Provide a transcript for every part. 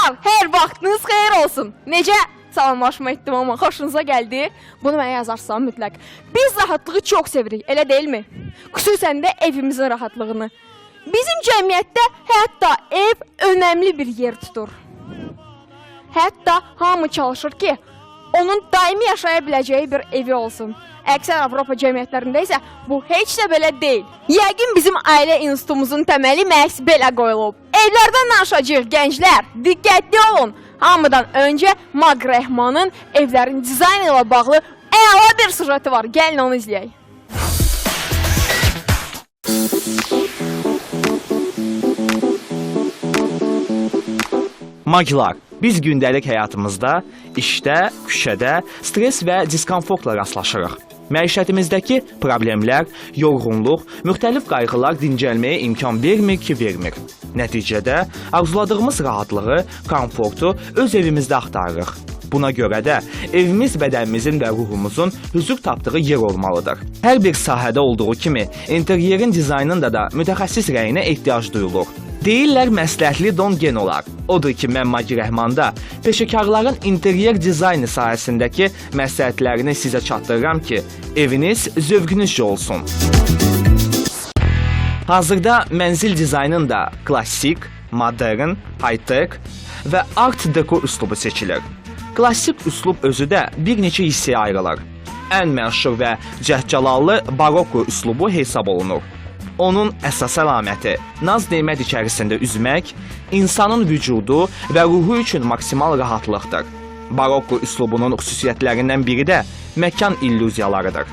Salam, hər vaxtınız xeyir olsun. Necə salamlaşma etdim amma xoşunuza gəldi? Bunu mənə yazarsan mütləq. Biz rahatlığı çox sevirik, elə deyilmi? Xüsusən də evimizin rahatlığını. Bizim cəmiyyətdə hətta ev önəmli bir yer tutur. Hətta hamı çalışır ki, onun daimi yaşaya biləcəyi bir evi olsun. Əksər Avropa cəmiyyətlərində isə bu heç də belə deyil. Yəqin bizim ailə institutumuzun təməli məhz belə qoyulub. Evlərdən danışacağıq gənclər, diqqətli olun. Hamıdan öncə Mag Rəhmanın evlərin dizaynı ilə bağlı əla bir sujeti var. Gəlin onu izləyək. Maglar, biz gündəlik həyatımızda, işdə, küçədə stres və diskomfortla rastlaşırıq. Məişətimizdəki problemlər, yorğunluq, müxtəlif qayğılar dincəlməyə imkan vermir ki, vermir. Nəticədə arzuladığımız rahatlığı, komfortu öz evimizdə axtarırıq. Buna görə də evimiz bədənimizin və ruhumuzun hüzur tapdığı yer olmalıdır. Hər bir sahədə olduğu kimi interyerin dizaynında da mütəxəssis rəyinə ehtiyac duyulur. Deyirlər məsləhətli don gen olar. Odur ki, mən Mag Rəhmanda peşəkarların interyer dizaynı sahəsindəki məsləhətlərini sizə çatdırıram ki, eviniz zövqünüzcə olsun. Hazırda mənzil dizaynında klassik, modern, high-tech və art deco üslubu seçilir. Klassik üslub özü də bir neçə hissəyə ayrılır. Ən məşhur və cəhcəlallı baroko üslubu hesab olunur. Onun əsas əlaməti naz-nemət içərisində üzmək, insanın vücudu və ruhu üçün maksimal rahatlıqdır. Baroko üslubunun xüsusiyyətlərindən biri də məkan illüziyalarıdır.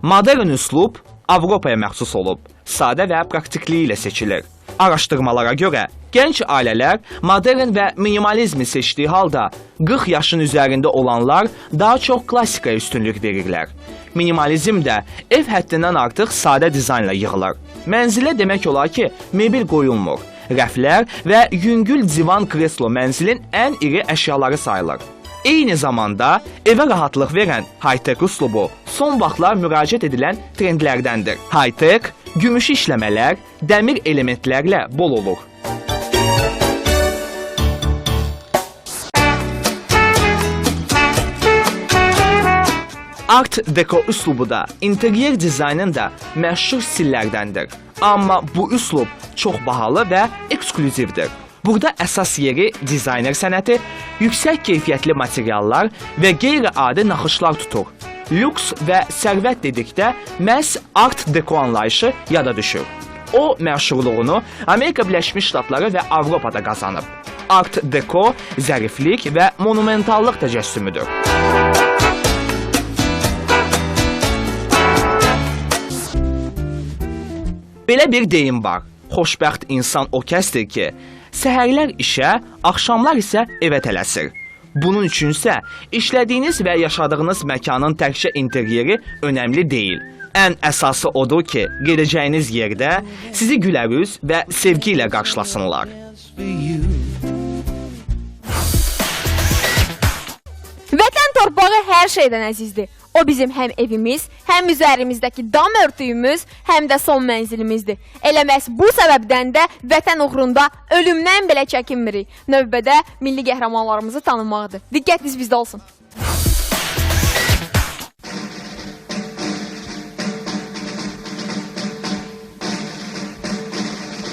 Modern üslub Avropaya məxsus olub, sadə və praktikliyi ilə seçilir. Araşdırmalara görə, gənc ailələr modern və minimalizmi seçdiyi halda 40 yaşın üzərində olanlar daha çox klassikaya üstünlük verirlər. Minimalizm də ev həddindən artıq sadə dizaynla yığılır. Mənzilə demək olar ki, mebel qoyulmur. Rəflər və yüngül divan kreslo mənzilin ən iri əşyaları sayılır. Eyni zamanda evə rahatlıq verən high-tech üslubu son vaxtlar müraciət edilən trendlərdəndir. High-tech, gümüşü işləmələr, dəmir elementlərlə bol olur. Art deco üslubu da interyer dizaynında məşhur stillərdəndir. Amma bu üslub çox bahalı və eksklüzivdir. Burada əsas yeri dizayner sənəti, yüksək keyfiyyətli materiallar və qeyri-adi naxışlar tutur. Lüks və sərvət dedikdə məhz art deco anlayışı yada düşür. O, məşhurluğunu Amerika Birləşmiş Ştatları və Avropada qazanıb. Art deco zəriflik və monumentallıq təcəssümüdür. Belə bir deyim var. Xoşbəxt insan o kəsdir ki, səhərlər işə, axşamlar isə evə tələsir. Bunun üçünsə, işlədiyiniz və yaşadığınız məkanın təkcə interyeri önəmli deyil. Ən əsası odur ki, gedəcəyiniz yerdə sizi gülərüz və sevgi ilə qarşılasınlar. Vətən torpağı hər şeydən əzizdir. O bizim həm evimiz, həm üzərimizdəki dam örtüyümüz, həm də son mənzilimizdir. Elə məhz bu səbəbdən də vətən uğrunda ölümdən belə çəkinmirik. Növbədə milli qəhrəmanlarımızı tanımaqdır. Diqqətiniz bizdə olsun.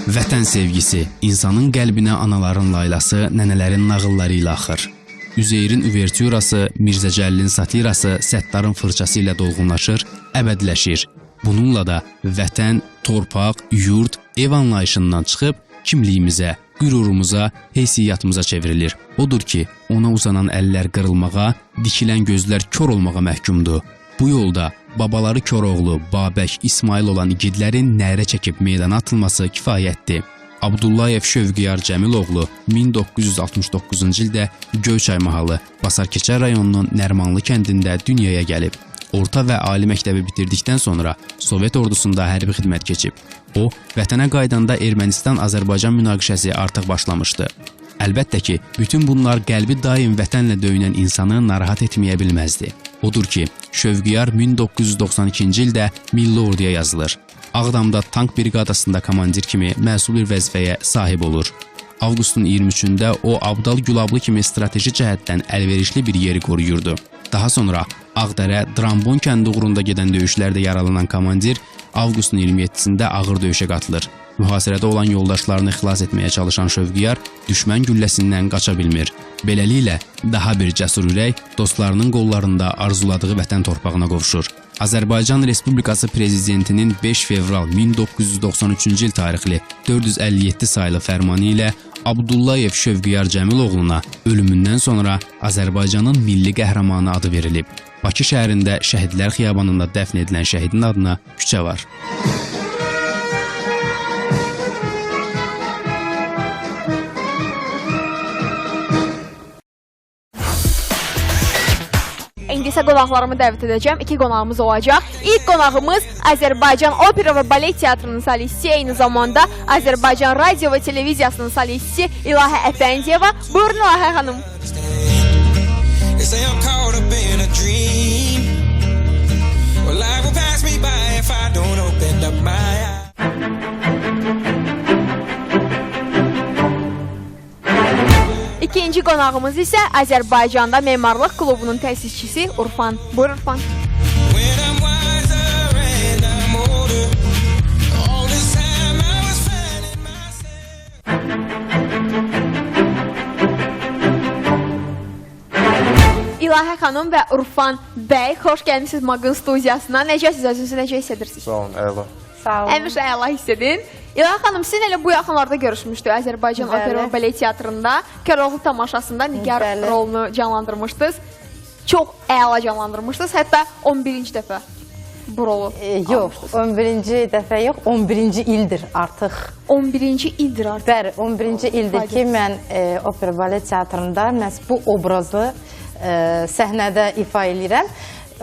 Vətən sevgisi insanın qəlbinə anaların laylası, nənələrin nağılları ilə axır. Üzeyrin uvertürası, Mirzə Cəlilin satirası, Səttarın fırçası ilə dolğunlaşır, əbədləşir. Bununla da vətən, torpaq, yurt, ev anlayışından çıxıb kimliyimizə, qürurumuza, heysiyyatımıza çevrilir. Odur ki, ona uzanan əllər qırılmağa, dikilən gözlər kör olmağa məhkumdur. Bu yolda babaları Koroğlu, Babək, İsmail olan igidlərin nərə çəkib meydana atılması kifayətdir. Abdullayev Şövqiyar Cəmiloğlu 1969-cu ildə Göyçay mahalı Basarkeçər rayonunun Nərmanlı kəndində dünyaya gəlib. Orta və ali məktəbi bitirdikdən sonra Sovet ordusunda hərbi xidmət keçib. O, vətənə qaydanda Ermənistan-Azərbaycan münaqişəsi artıq başlamışdı. Əlbəttə ki, bütün bunlar qəlbi daim vətənlə döyünən insanı narahat etməyə bilməzdi. Odur ki, Şövqiyar 1992-ci ildə Milli Orduya yazılır. Ağdamda tank briqadasında komandir kimi məsul bir vəzifəyə sahib olur. Avqustun 23-də o Abdal Gülablı kimi strateji cəhətdən əlverişli bir yeri qoruyurdu. Daha sonra Ağdərə, Drambon kəndi uğrunda gedən döyüşlərdə yaralanan komandir avqustun 27-sində ağır döyüşə qatılır. Mühasirədə olan yoldaşlarını xilas etməyə çalışan Şövqiyar düşmən gülləsindən qaça bilmir. Beləliklə, daha bir cəsur ürək dostlarının qollarında arzuladığı vətən torpağına qovuşur. Azərbaycan Respublikası Prezidentinin 5 fevral 1993-cü il tarixli 457 sayılı fərmanı ilə Abdullayev Şövqiyar Cəmiloğluna ölümündən sonra Azərbaycanın milli qəhrəmanı adı verilib. Bakı şəhərində Şəhidlər Xiyabanında dəfn edilən şəhidin adına küçə var. İndi isə qonaqlarımı dəvət edəcəm. 2 qonağımız olacaq. İlk qonağımız Azərbaycan Opera və Balet Teatrının solisti, eyni zamanda Azərbaycan Radio və Televiziyasının solisti İlahə Əfəndiyeva. Buyurun İlahə xanım. İkinci qonağımız isə Azərbaycanda Memarlıq Klubunun təsisçisi Urfan. Buyur Urfan. İlahə xanım və Urfan bəy, xoş gəlmisiniz Maqın studiyasına. Necəsiniz, özünüzü necə hiss edirsiniz? Sağ olun, əla. Sağ olun. Həmişə əla hiss edin. İlahə xanım, sizin elə bu yaxınlarda görüşmüşdük Azərbaycan Opera və Balet Teatrında. Köroğlu tamaşasında Nigar rolunu canlandırmışdınız. Çox əla canlandırmışdınız, hətta 11-ci dəfə bu rolu Yox, 11-ci dəfə yox, 11-ci ildir artıq. 11-ci ildir artıq. Bəli, 11-ci ildir ki, mən Opera Balet Teatrında məhz bu obrazı səhnədə ifa edirəm.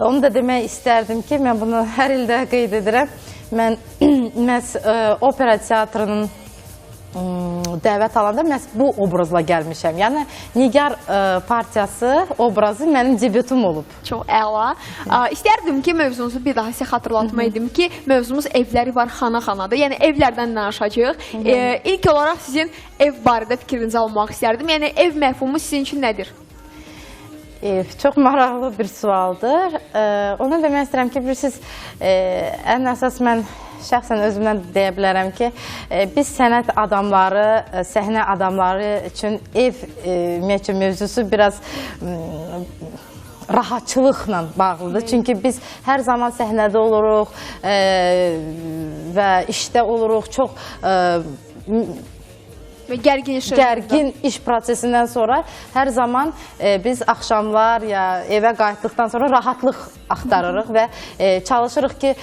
Onu da demək istərdim ki, mən bunu hər ildə qeyd edirəm. Mən məhz Opera Teatrının dəvət alanda məhz bu obrazla gəlmişəm. Yəni, Nigar partiyası obrazı mənim debyutum olub. Çox əla. İstərdim ki, mövzumuzu bir daha sizə xatırlatmaydım ki, mövzumuz evləri var xana-xanadır. Yəni, evlərdən danışacağıq. İlk olaraq sizin ev barədə fikrinizi almaq istərdim. Yəni, ev məfhumu sizin üçün nədir? Çox maraqlı bir sualdır. Onu demək istəyirəm ki, bilirsiniz, ən əsas mən şəxsən özümdən deyə bilərəm ki, biz sənət adamları, səhnə adamları üçün ev mövzusu biraz rahatçılıqla bağlıdır. Çünki biz hər zaman səhnədə oluruq və işdə oluruq. Çox gərgin iş prosesindən sonra hər zaman biz axşamlar ya evə qayıtdıqdan sonra rahatlıq axtarırıq və çalışırıq ki,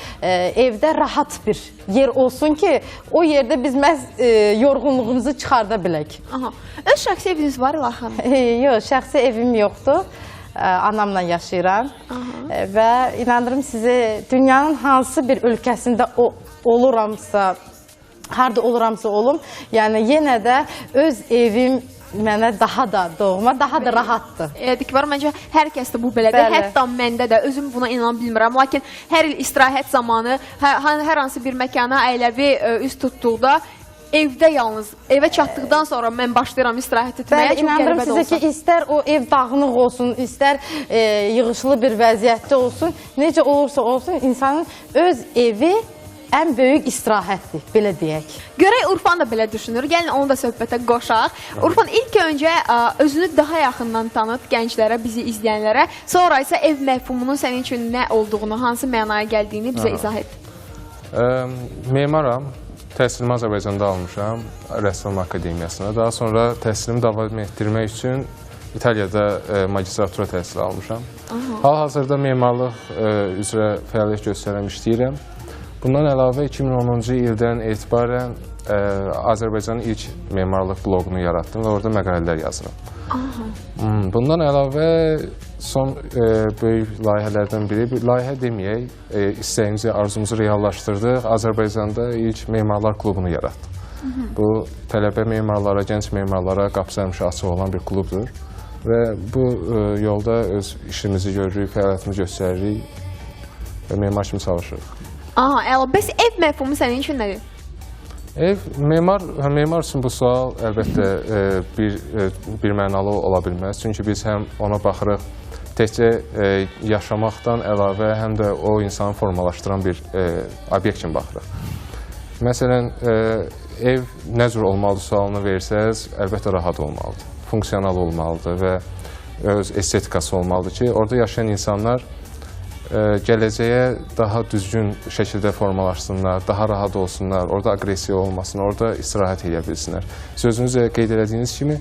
evdə rahat bir yer olsun ki, o yerdə biz məhz yorğunluğumuzu çıxarda bilək. Öz şəxsi eviniz var İlahə xanım? Yox, şəxsi evim yoxdur. Anamla yaşayıram və inandırım sizi, dünyanın hansı bir ölkəsində oluramsa, harada oluramsa olum, yəni yenə də öz evim mənə daha da doğma, daha da rahatdır. Elədik var, məncə hər kəsdə bu belədir. Hətta məndə də, özüm buna inan bilmirəm. Lakin hər il istirahət zamanı, hər hansı bir məkana ailəvi üst tutduqda, evdə yalnız, evə çatdıqdan sonra mən başlayıram istirahət etməyə. Bəli, inandırım sizə ki, istər o ev dağınıq olsun, istər yığışılı bir vəziyyətdə olsun, necə olursa olsun, insanın öz evi ən böyük istirahətdir, belə deyək. Görək, Urfan da belə düşünür. Gəlin, onu da söhbətə qoşaq. Urfan, ilk öncə özünü daha yaxından tanıt gənclərə, bizi izləyənlərə. Sonra isə ev məfhumunun sənin üçün nə olduğunu, hansı mənaya gəldiyini bizə izah et. Memaram. Təhsilimi Azərbaycanda almışam, Rəssam Akademiyasına. Daha sonra təhsilimi davam etdirmək üçün İtaliyada magistratura təhsili almışam. Hal-hazırda memarlıq üzrə fəaliyyət göstərəm, işləyirəm. Bundan əlavə 2010-cu ildən etibarən Azərbaycanın ilk memarlıq bloqunu yaratdım və orada məqalələr yazıram. Bundan əlavə son böyük layihələrdən biri, layihə deməyək, istəyimizi, arzumuzu reallaşdırdıq. Azərbaycanda ilk memarlar klubunu yaratdıq. Bu, tələbə memarlara, gənc memarlara qapısı həmişə açıq olan bir klubdur və bu yolda öz işimizi görürük, fəaliyyətimizi göstəririk və memar kimi çalışırıq. Aha, əla. Bəs ev məfhumu sənin üçün nədir? Ev, memar üçün bu sual əlbəttə bir mənalı ola bilməz. Çünki biz həm ona baxırıq, təkcə yaşamaqdan əlavə həm də o insanı formalaşdıran bir obyekt kimi baxırıq. Məsələn, ev nə cür olmalıdır sualını versəz, əlbəttə rahat olmalıdır, funksional olmalıdır və öz estetikası olmalıdır ki, orada yaşayan insanlar gələcəyə daha düzgün şəkildə formalaşsınlar, daha rahat olsunlar, orada aqressiya olmasın, orada istirahət edə bilsinlər. Sözünüzlə qeyd elədiyiniz kimi,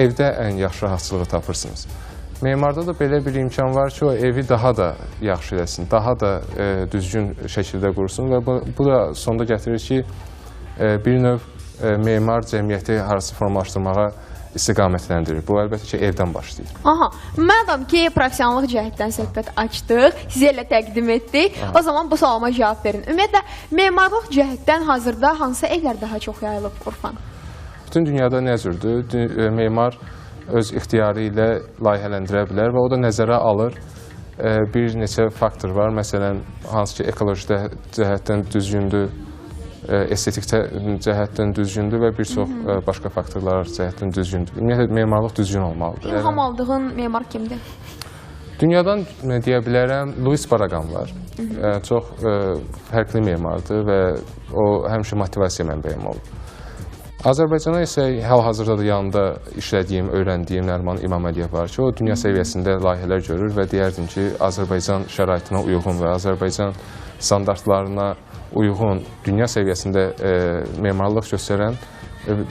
evdə ən yaxşı rahatçılığı tapırsınız. Memarda da belə bir imkan var ki, o evi daha da yaxşı eləsin, daha da düzgün şəkildə qursun və bu da sonda gətirir ki, bir növ memar cəmiyyəti harası formalaşdırmağa istiqamətləndirir. Bu, əlbəttə ki, evdən başlayır. Aha, madam ki, professionallıq cəhətdən söhbət açdıq, sizə elə təqdim etdik, o zaman bu sualıma cavab verin. Ümumiyyətlə, memarlıq cəhətdən hazırda hansı evlər daha çox yayılıb Urfan? Bütün dünyada nə cürdür? Memar öz ixtiyarı ilə layihələndirə bilər və o da nəzərə alır. Bir neçə faktor var. Məsələn, hansı ki, ekoloji cəhətdən düzgündür, estetik cəhətdən düzgündür və bir çox başqa faktorlar cəhətdən düzgündür. Ümumiyyətlə, memarlıq düzgün olmalıdır. İlham aldığın memar kimdir? Dünyadan deyə bilərəm, Louis Barragan var. Çox fərqli memardır və o həmişə motivasiya mənbəyim olub. Azərbaycana isə hal-hazırda da yanında işlədiyim, öyrəndiyim Nəriman İmaməliyev var ki, o dünya səviyyəsində layihələr görür və deyərdim ki, Azərbaycan şəraitinə uyğun və Azərbaycan standartlarına uyğun dünya səviyyəsində memarlıq göstərən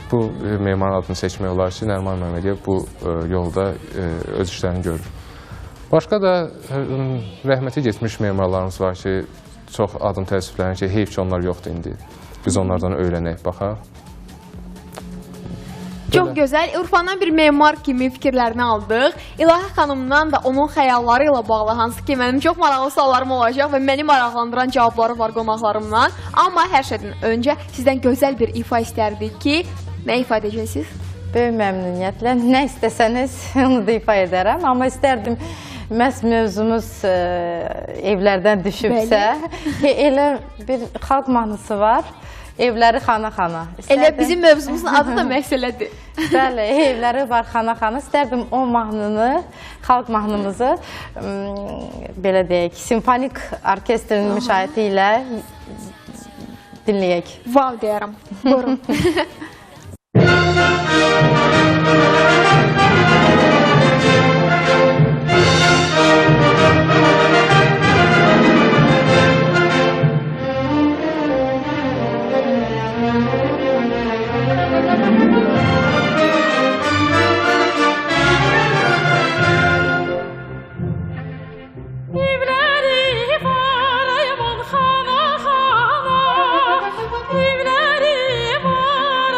bu memarın adını seçmək olar ki, Nəriman İmaməliyev bu yolda öz işlərini görür. Başqa da rəhmətə getmiş memarlarımız var ki, çox adım təəssüflənir ki, heyf ki, onlar yoxdur indi. Biz onlardan öyrənək, baxaq. Çox gözəl. Urfandan bir memar kimi fikirlərini aldıq. İlahə xanımdan da onun xəyalları ilə bağlı, hansı ki, mənim çox maraqlı suallarım olacaq və məni maraqlandıran cavabları var qonaqlarımdan. Amma hər şeydən öncə sizdən gözəl bir ifa istərdik ki, nə ifa edəcəksiniz? Böyük məmnuniyyətlə. Nə istəsəniz, onu da ifa edərəm. Amma istərdim, məhz mövzumuz evlərdən düşübsə, elə bir xalq mahnısı var. Evləri xana-xana. Elə bizim mövzumuzun adı da məsələdir. Bəli, evləri var xana-xana. İstərdim o mahnını, xalq mahnımızı, belə deyək, simfonik orkestrin müşayiəti ilə dinləyək. Vav deyərəm. Buyurun. Evləri var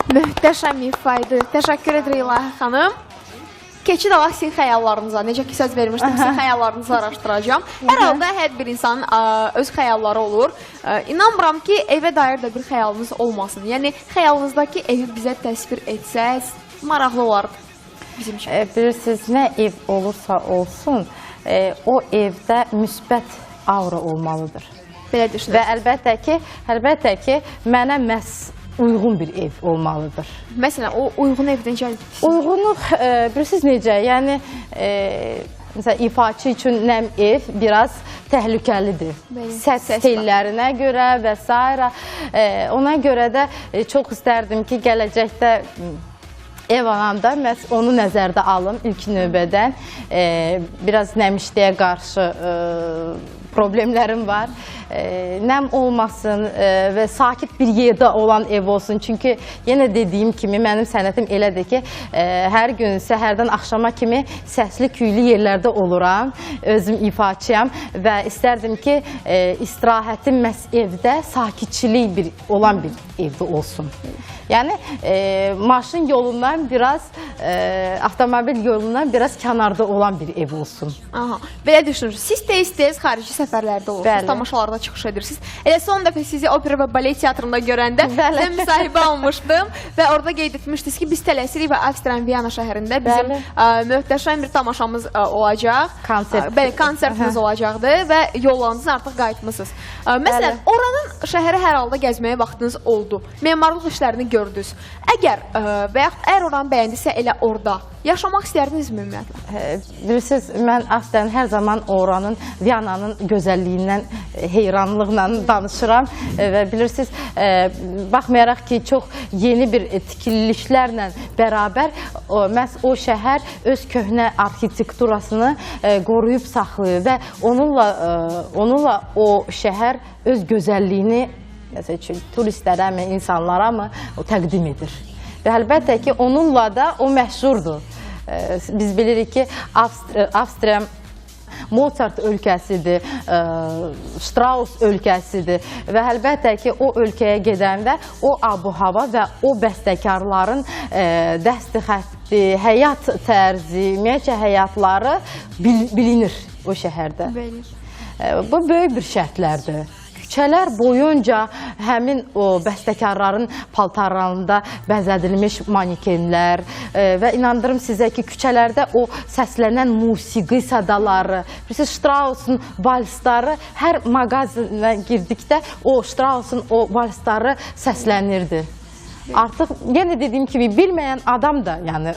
Möhtəşəm ifaydı. Təşəkkür edirik İlahi xanım. Keçid alaq sizin xəyallarınıza. Necə ki, söz vermişdim, sizin xəyallarınızı araşdıracağam. Hər halda hər bir insanın öz xəyalları olur. İnanmıram ki, evə dair də bir xəyalınız olmasın. Yəni, xəyalınızdakı evi bizə təsvir etsəz, maraqlı olardı bizim üçün. Bilirsiniz, nə ev olursa olsun, o evdə müsbət aura olmalıdır. Belə düşünürəm. Və əlbəttə ki, mənə məhz uyğun bir ev olmalıdır. Məsələn, o uyğun ev necə? Uyğunluq, bilirsiniz necə? Yəni, məsələn, ifaçı üçün nəm ev biraz təhlükəlidir. Səs tellərinə görə və s. Ona görə də çox istərdim ki, gələcəkdə ev alanda məhz onu nəzərdə alım ilk növbədən. Biraz nəmişliyə qarşı problemlərim var. Nəm olmasın və sakit bir yerdə olan ev olsun. Çünki yenə dediyim kimi, mənim sənətim elədir ki, hər gün səhərdən axşama kimi səsli küylü yerlərdə oluram. Özüm ifaçıyam və istərdim ki, istirahətim məhz evdə sakitçilik olan bir evdə olsun. Yəni, maşın yolundan biraz, avtomobil yolundan biraz kənarda olan bir ev olsun. Aha, belə düşünürsünüz. Siz tez-tez xarici səfərlərdə olursunuz, tamaşalarda çıxış edirsiniz. Elə son dəfə sizi opera və balet teatrında görəndə sizə müsahibə almışdım və orada qeyd etmişdiniz ki, biz tələsirik və Avstriyanın Viyana şəhərində bizim möhtəşəm bir tamaşamız olacaq. Bəli, konsertiniz olacaqdı və yollarınızın artıq qayıtmışsınız. Məsələn, oranın şəhəri hər halda gəzməyə vaxtınız oldu. Memarlıq işlərini gördünüz. Əgər və yaxud əgər oranı bəyəndisə elə orada yaşamaq istərdinizmi ümumiyyətlə? Bilirsiniz, mən aslında hər zaman oranın, Viyananın gözəlliyindən heyranlıqla danışıram və bilirsiniz, baxmayaraq ki, çox yeni bir tikilişlərlə bərabər məhz o şəhər öz köhnə arxitekturasını qoruyub saxlayır və onunla o şəhər öz gözəlliyini turistlərə mi, insanlara mı təqdim edir. Və əlbəttə ki, onunla da o məşhurdur. Biz bilirik ki, Avstriya Mozart ölkəsidir, Strauss ölkəsidir və əlbəttə ki, o ölkəyə gedəndə o abu-hava və o bəstəkarların dəsti xətti, həyat tərzi, ümumiyyətcə həyatları bilinir o şəhərdə. Bu böyük bir şərtlərdir. Küçələr boyunca həmin o bəstəkarların paltarlarında bəzədilmiş manekenlər və inandırım sizə ki, küçələrdə o səslənən musiqi sədaları, Strauss'un valsları, hər mağazinə girdikdə o Strauss'un o valsları səslənirdi. Artıq yenə dediyim kimi bilməyən adam da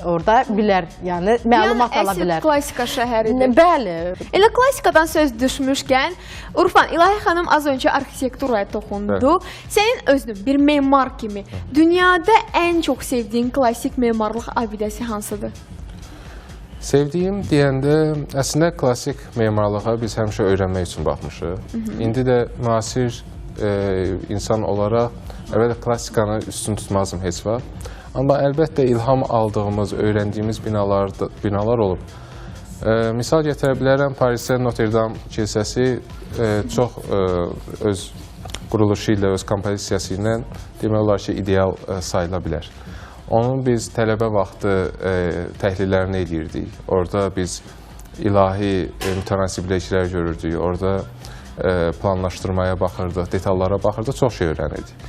orada bilər, məlumat ala bilər. Yəni klassika şəhəridir. Bəli. Elə klassikadan söz düşmüşkən, Urfan, İlahi xanım az öncə arxitekturaya toxundu. Sənin özün bir memar kimi dünyada ən çox sevdiyin klassik memarlıq abidəsi hansıdır? Sevdiyim deyəndə, əslində klassik memarlığa biz həmişə öyrənmək üçün baxmışıq. İndi də müasir insan olaraq əvvəl klassikanı üstün tutmazdım heç vaxt. Amma əlbəttə ilham aldığımız, öyrəndiyimiz binalar olub. Misal gətirə bilərəm, Parisdə Notre-Dame kilsəsi çox öz quruluşu ilə, öz kompozisiyası ilə demək olar ki, ideal sayıla bilər. Onun biz tələbə vaxtı təhlillərini edirdik. Orada biz ilahi mütənasibliklər görürdük. Orada planlaşdırmaya baxırdıq, detallara baxırdıq, çox şey öyrənirdik.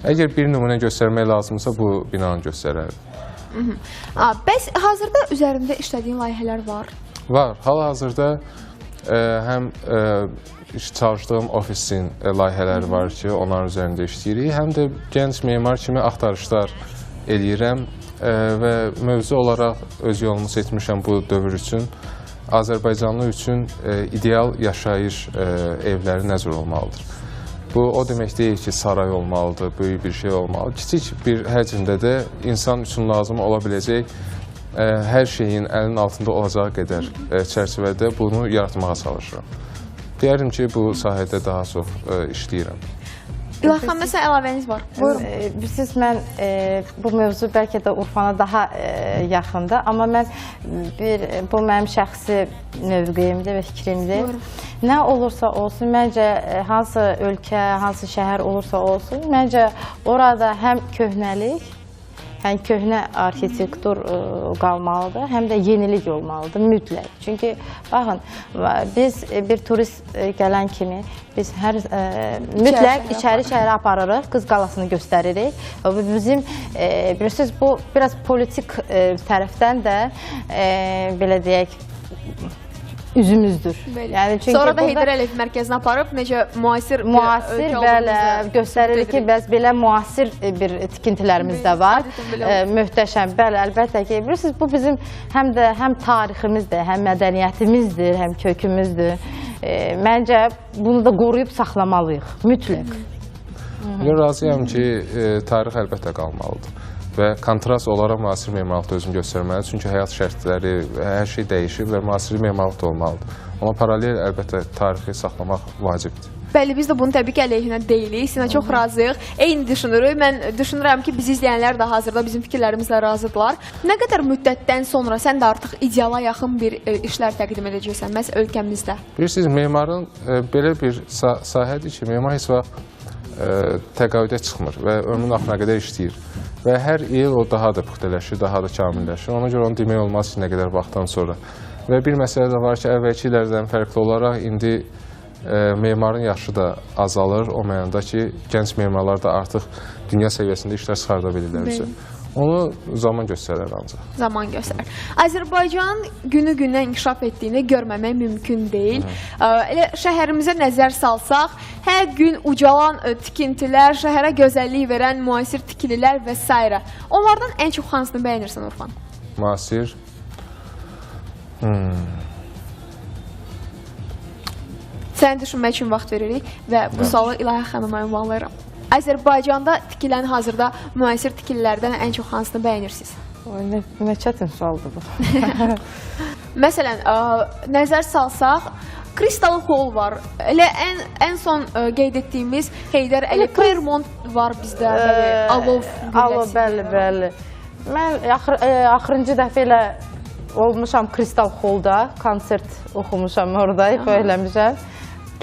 Əgər bir nümunə göstərmək lazımsa, bu binanı göstərərdim. Bəs hazırda üzərində işlədiyin layihələr var? Var. Hal-hazırda həm çalışdığım ofisin layihələri var ki, onların üzərində işləyirik, həm də gənc memar kimi axtarışlar eləyirəm və mövzu olaraq öz yolumu seçmişəm bu dövr üçün. Azərbaycanlı üçün ideal yaşayış evləri nəzər olmalıdır. Bu, o demək deyil ki, saray olmalıdır, böyük bir şey olmalıdır. Kiçik bir həcmdə də insan üçün lazım ola biləcək hər şeyin əlinin altında olacağı qədər çərçivədə bunu yaratmağa çalışıram. Deyərim ki, bu sahədə daha çox işləyirəm. İlahi xanım, məsələn, əlavəniz var. Buyurun. Bilirsiniz, mən bu mövzu bəlkə də Urfana daha yaxındır, amma mən bu mənim şəxsi mövqeyimdir və fikrimdir. Nə olursa olsun, məncə hansı ölkə, hansı şəhər olursa olsun, məncə orada həm köhnəlik, həm köhnə arxitektur qalmalıdır, həm də yenilik olmalıdır mütləq. Çünki baxın, biz bir turist gələn kimi biz mütləq içəri şəhərə aparırıq, Qız Qalasını göstəririk. Bizim bilirsiniz, bu biraz politik tərəfdən də belə deyək, üzümüzdür. Yəni, sonra da Heydər Əliyev mərkəzinə aparıb, necə müasir bəli, göstərilir ki, bəs belə müasir bir tikintilərimiz də var. Möhtəşəm, bəli, əlbəttə ki, bilirsiniz, bu bizim həm tariximizdir, həm mədəniyyətimizdir, həm kökümüzdür. Məncə, bunu da qoruyub saxlamalıyıq, mütləq. Razıyam ki, tarix əlbəttə qalmalıdır. Və kontrast olaraq müasir memarlıqda özünü göstərməlidir. Çünki həyat şərtləri, hər şey dəyişib və müasir memarlıq da olmalıdır. Amma paralel əlbəttə tarixi saxlamaq vacibdir. Bəli, biz də bunu təbii ki, əleyhinə deyilik. Sizinlə çox razıyıq. Eyni düşünürük. Mən düşünürəm ki, bizi izləyənlər də hazırda bizim fikirlərimizlə razıdırlar. Nə qədər müddətdən sonra sən də artıq ideala yaxın bir işlər təqdim edəcəksən, məhz ölkəmizdə? Bilirsiniz, memarın belə bir sahədir ki, memar heç vaxt təqaüdə çıxmır və ömrünün axırına qədər işləyir. Və hər il o daha da puxtələşir, daha da kamilləşir. Ona görə onu demək olmaz ki, nə qədər vaxtdan sonra. Və bir məsələ də var ki, əvvəlki illərdən fərqli olaraq indi memarın yaşı da azalır. O mənada ki, gənc memarlar da artıq dünya səviyyəsində işlər çıxarda bilirlər üzə. Onu zaman göstərər ancaq. Zaman göstərər. Azərbaycan günü-gündən inkişaf etdiyini görməmək mümkün deyil. Elə şəhərimizə nəzər salsaq, hər gün ucalan tikintilər, şəhərə gözəllik verən müasir tikililər və s. Onlardan ən çox hansını bəyənirsən, Urfan? Müasir. Səni düşünmək üçün vaxt veririk və bu sualı İlahi xanıma ünvanlayıram. Azərbaycanda tikilən hazırda müasir tikililərdən ən çox hansını bəyənirsiniz? Nə çətin sualdır bu. Məsələn, nəzər salsaq, Kristal Hall var. Elə ən son qeyd etdiyimiz Heydər Əliyev, Clermont var bizdə, Alov gülləsi. Bəli. Mən axırıncı dəfə elə olmuşam Kristal Hallda, konsert oxumuşam orada, ifa eləmişəm.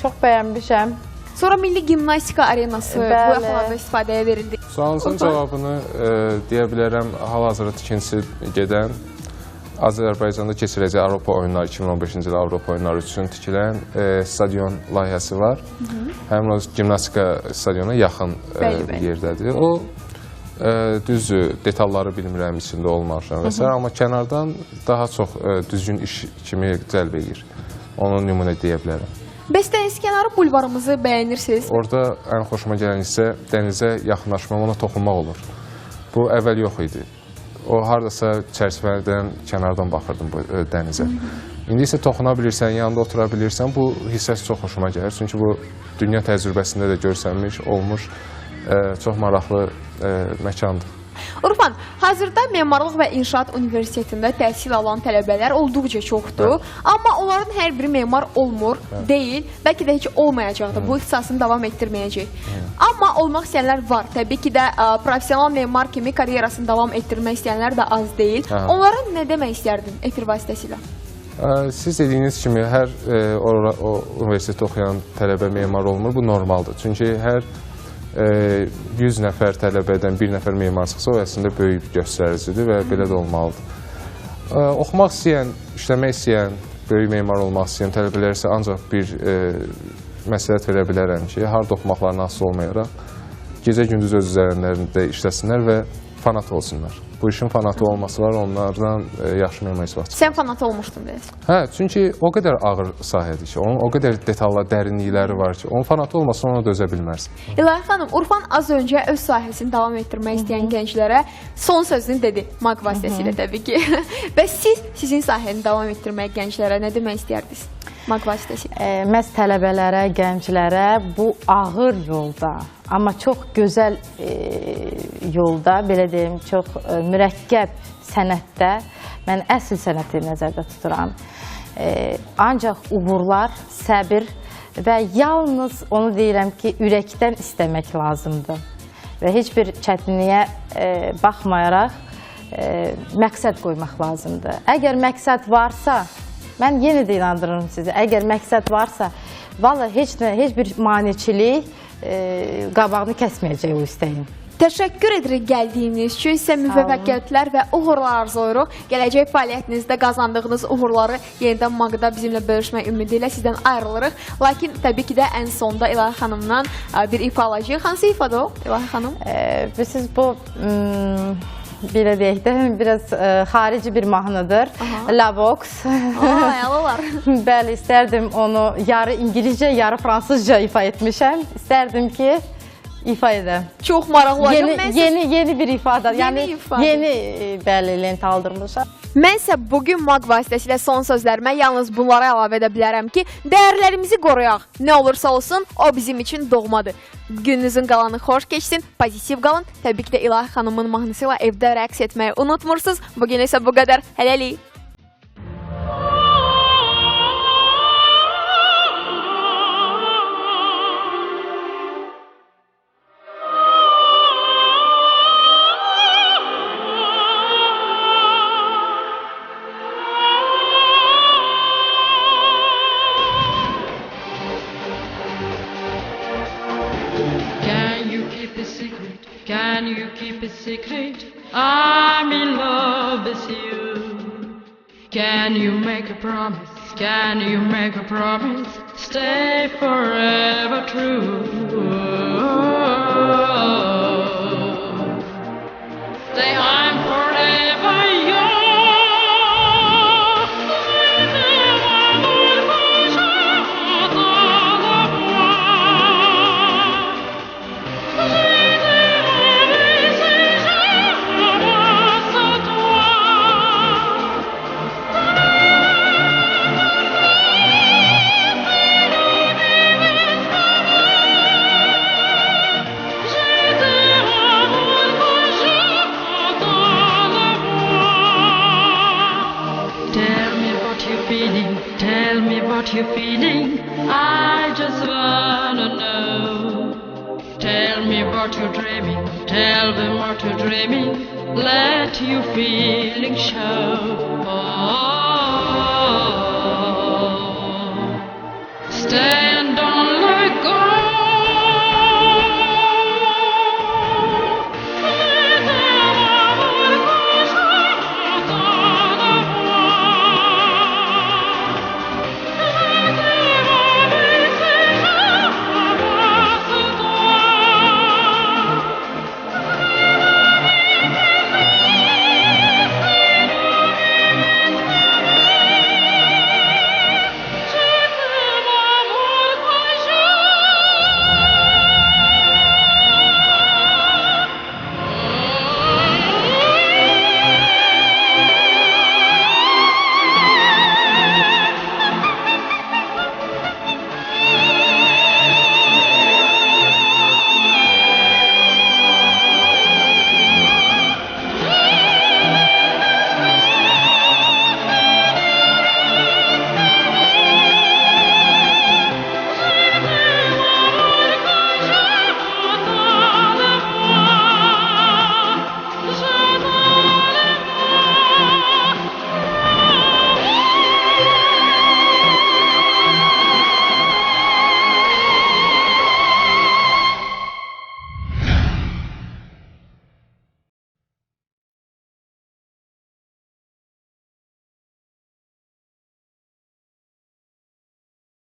Çox bəyənmişəm. Sonra Milli Gimnastika Arenası bu yaxalarda istifadəyə verildi. Sualınızın cavabını deyə bilərəm, hal-hazırda tikintisi gedən Azərbaycanda keçirəcək Avropa oyunları, 2015-ci il Avropa oyunları üçün tikilən stadion layihəsi var. Həmin o gimnastika stadiona yaxın yerdədir. O, düzdür, detalları bilmirəm, içində olmamışam və s. Amma kənardan daha çox düzgün iş kimi cəlb edir. Onu nümunə deyə bilərəm. Bəs dənizkənarı bulvarımızı bəyənirsiniz? Orada ən xoşuma gələn hissə dənizə yaxınlaşmaq, ona toxunmaq olur. Bu əvvəl yox idi. O, haradasa çərçivədən, kənardan baxırdım bu dənizə. İndi isə toxuna bilirsən, yanında otura bilirsən, bu hissəsi çox xoşuma gəlir. Çünki bu, dünya təcrübəsində də görsənmiş, olmuş, çox maraqlı məkandır. Urfan, hazırda Memarlıq və İnşaat Universitetində təhsil alan tələbələr olduqca çoxdur. Amma onların hər biri memar olmur, deyil, bəlkə də heç olmayacaqdır. Bu ixtisasını davam etdirməyəcək. Amma olmaq istəyənlər var. Təbii ki də profesional memar kimi karyerasını davam etdirmək istəyənlər də az deyil. Onlara nə demək istərdin efir vasitəsilə? Siz dediyiniz kimi, hər universitetdə oxuyan tələbə memar olmur. Bu normaldır. Çünki hər 100 nəfər tələbədən 1 nəfər memar çıxsa, o əslində böyük göstəricidir və belə də olmalıdır. Oxumaq istəyən, işləmək istəyən, böyük memar olmaq istəyən tələbələr isə ancaq bir məsləhət verə bilərəm ki, harada oxumaqlarına asılı olmayaraq, gecə-gündüz öz üzərlərində işləsinlər və fanat olsunlar. Bu işin fanatı olması var, onlardan yaxşı memar heç vaxt çıxır. Sən fanat olmuşdun deyəsən. Hə, çünki o qədər ağır sahədir ki, onun o qədər detallar, dərinlikləri var ki, onun fanatı olmasa ona dözə bilmərsin. İlahi xanım, Urfan az öncə öz sahəsini davam etdirmək istəyən gənclərə son sözünü dedi, MAQ vasitəsilə təbii ki. Və siz, sizin sahəni davam etdirmək gənclərə nə demək istərdiniz? MAQ vasitəsilə. Məhz tələbələrə, gənclərə bu ağır yolda, amma çox gözəl yolda, belə deyim, çox mürəkkəb sənətdə, mən əsl sənəti nəzərdə tuturam. Ancaq uğurlar, səbir və yalnız onu deyirəm ki, ürəkdən istəmək lazımdır. Və heç bir çətinliyə baxmayaraq məqsəd qoymaq lazımdır. Əgər məqsəd varsa, mən yenə də inandırırım sizi, əgər məqsəd varsa, vallahi heç bir maneçilik qabağını kəsməyəcək o istəyin. Təşəkkür edirik gəldiyiniz üçün. Sizə müvəffəqiyyətlər və uğurlar arzulayırıq. Gələcək fəaliyyətinizdə qazandığınız uğurları yenidən Maqda bizimlə bölüşmək ümidi ilə sizdən ayrılırıq. Lakin təbii ki də ən sonda İlahi xanımdan bir ifa alacağıq. Hansı ifadır o, İlahi xanım? Siz bu belə deyək də biraz xarici bir mahnıdır. La Vox. Ayalılar. Bəli, istərdim onu yarı İngilizcə, yarı Fransızca ifa etmişəm. İstərdim ki ifa edəm. Çox maraqlı olacaq. Yeni bir ifadə. Yəni yeni bəli lent aldırmışam. Mən isə bugün Maq vasitəsilə son sözlərimə yalnız bunlara əlavə edə bilərəm ki, dəyərlərimizi qoruyaq. Nə olursa olsun, o bizim üçün doğmadır. Gününüzün qalanı xoş keçsin, pozitiv qalın. Təbii ki də İlahi xanımın mahnısı ilə evdə rəqs etməyi unutmursunuz. Bugün isə bu qədər. Hələlik. Can you keep it secret? I'm in love with you. Can you make a promise? Can you make a promise? Stay forever true. Say I'm forever yours. Tell me what you're feeling, I just wanna know. Tell me what you're dreaming, tell them what you're dreaming, let your feelings show. Oh.